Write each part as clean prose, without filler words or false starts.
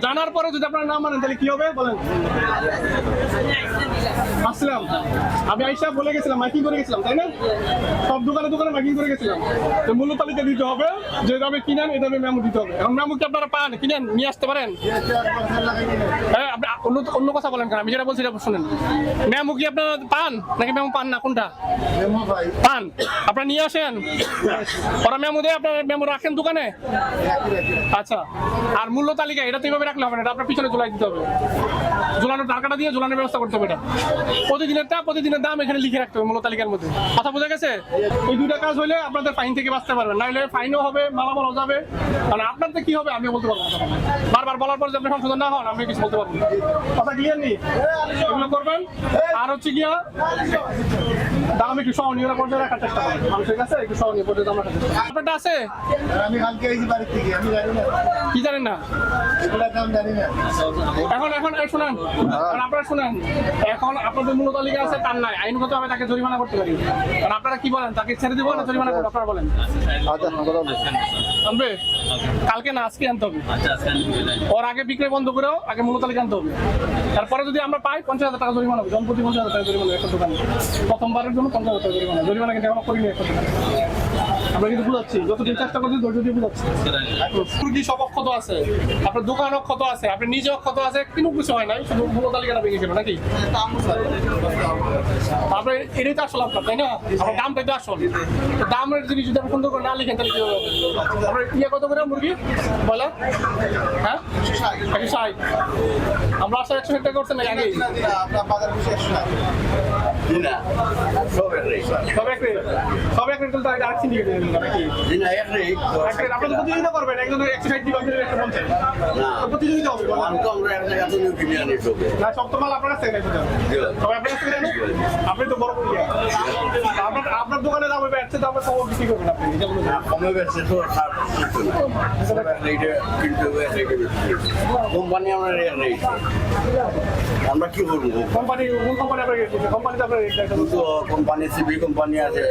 জানার পরে যদি আপনারা না মানেন তাহলে কি হবে বলেন? আসলাম আমি আইসা বলে গেছিলাম, মাইকিং করে গেছিলাম, তাই না? সব দোকানে দোকানে মাইকিং করে গেছিলাম। তো মূল্য তালিকা দিতে হবে, যে দামে কিনেন এই দামে মেমো দিতে হবে। এখন মেমো কি আপনারা পান, কিনেন নিয়ে আসতে পারেন? হ্যাঁ, আপনি অন্য কথা বলেন কেন? আমি যেটা বলছি সেটা শুনেন। মেমো কি আপনারা পান নাকি মেমো পান না, কোনটা পান? আপনারা নিয়ে আসেন, ওরা মেমো দেয়, আপনারা মেমো রাখেন দোকানে। আচ্ছা, আর মূল্য তালিকা এটা তো এইভাবে রাখলে হবে না, এটা আপনার পিছনে ঝুলাই দিতে হবে। ঝুলানোর টাকাটা দিয়ে ঝুলানোর ব্যবস্থা করতে হবে। এটা প্রতিদিনের দাম এখানে লিখে রাখতে হবে মূল্য তালিকার মধ্যে। কথা বোঝা গেছে? এই দুইটা কাজ হলে আপনাদের ফাইন থেকে বাঁচতে পারবেন, না হলে ফাইনও হবে, মালামালও যাবে। মানে আপনাদের কি হবে আমি বলতে পারবো না। বারবার বলার পর যদি আপনি সংশোধন না হন আমি কিছু বলতে পারবো না। কথা ক্লিয়ার নেই? এগুলো করবেন। আর হচ্ছে গিয়া দাম একটু সহনীয় পর্যায়ে রাখার চেষ্টা করবেন, মানুষের কাছে একটু সহনীয় পর্যায়ে দাম রাখার চেষ্টা করবেন। আপনারটা আছে? আমি কালকে এই বাড়ি থেকে আমি জানি না, কি জানেন না? এগুলোর দাম জানি না। এখন শুনেন, আপনারা শুনেন, এখন আপনাদের মূল্য তালিকা আছে, তার নাই, আইনগত আমি তাকে জরিমানা করতে পারি। কারণ আপনারা কি বলেন, তাকে ছেড়ে দিব না জরিমানা করবো? আপনারা বলেন আনবে কালকে না আজকে আনতে হবে। ওর আগে বিক্রি বন্ধ করেও আগে মূল্য তালিকা আনতে হবে। তারপরে যদি আমরা পাই 50,000 টাকা জরিমানা হবে, জনপ্রতি 50,000 টাকা জরিমানা একটা দোকানে। প্রথমবারের জন্য 50,000 টাকা জরিমানা কিন্তু এখনো করিনি একটা দোকানে। আমরা কিন্তু বুঝাচ্ছি, যতদিন চেষ্টা করছি ধৈর্য দিয়ে বুঝাচ্ছি। মুরগি সব অক্ষত আছে, আপনার দোকান অক্ষত আছে, আপনি নিজে অক্ষত আছে, কোনো কিছু হয় নাই, শুধু মূল্য তালিকাটা ভেঙে গেল নাকি? তারপরে এটাই তো আসল আপনার, তাই না? আপনার দামটাই তো আসল। দামের জিনিস যদি আপনি সুন্দর করে না লিখেন তাহলে কি হবে? আপনার ইয়ে কত করে মুরগি বলে? হ্যাঁ 160। আমরা আসলে 160 টাকা করছেন নাকি আগে? সব এক রেট তো আরেক সিন্ডিকেট নাকি? আপনি তো প্রতিযোগিতা করবেন, একজন 160 দিবেন, একটা 50 প্রতিযোগিতা হবে। না, সব তো মাল আপনার কাছে নাই, সবাই আপনার কাছে নেন। আপনি তো বড় প্লেয়ার, আপনার দোকানে দাম হবে এর দাম কম বিক্রি করবেন আপনি, এটা বলুন। কোম্পানি আমরা কি করবো? কোম্পানি কোন কোম্পানি আপনার কোম্পানিতে আপনার কোম্পানি সিবি কোম্পানি আছে,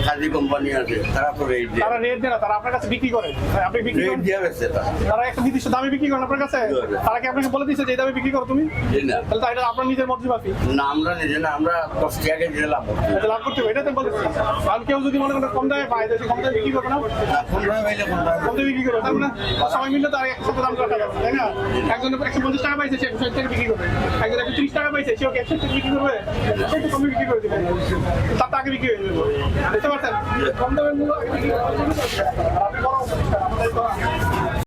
খাদি কোম্পানি আছে, তারা তো রেট দেয়। তারা রেট দেয় না, তারা আপনার কাছে বিক্রি করে। আপনি বিক্রি রেট করেন, দিয়ে বেচছে তারা একটা নির্দিষ্ট দামে বিক্রি করেন আপনার কাছে। তারা কি আপনাকে বলে দিচ্ছে যে এই দামে বিক্রি করো তুমি? না, তাহলে তো এটা আপনার নিজের মর্জি বাকি। না আমরা নিজে না, আমরা 10 টাকা দিয়ে লাভ করছি। এটা লাভ করতে হবে, এটা তো বলতেছি। আর কেউ যদি মনে করেন কম দামে পায়, তাহলে কম দামে বিক্রি করবে না, কম দামে পাইলে কম দামে কম দামে বিক্রি করবে। তার মানে সবাই মিলে তো আর একসাথে দাম রাখা যাবে, তাই না? একজন 150 টাকা পাইছে, সে 160 টাকা বিক্রি করবে। একজন 130 টাকা পাইছে, সে 160 টাকা বিক্রি করবে, সে একটু কমে বিক্রি করে দেবে, তার আগে বিক্রি হয়ে যাবে। বুঝতে পারছেন? কম দামের মূল্য আগে বিক্রি করবে।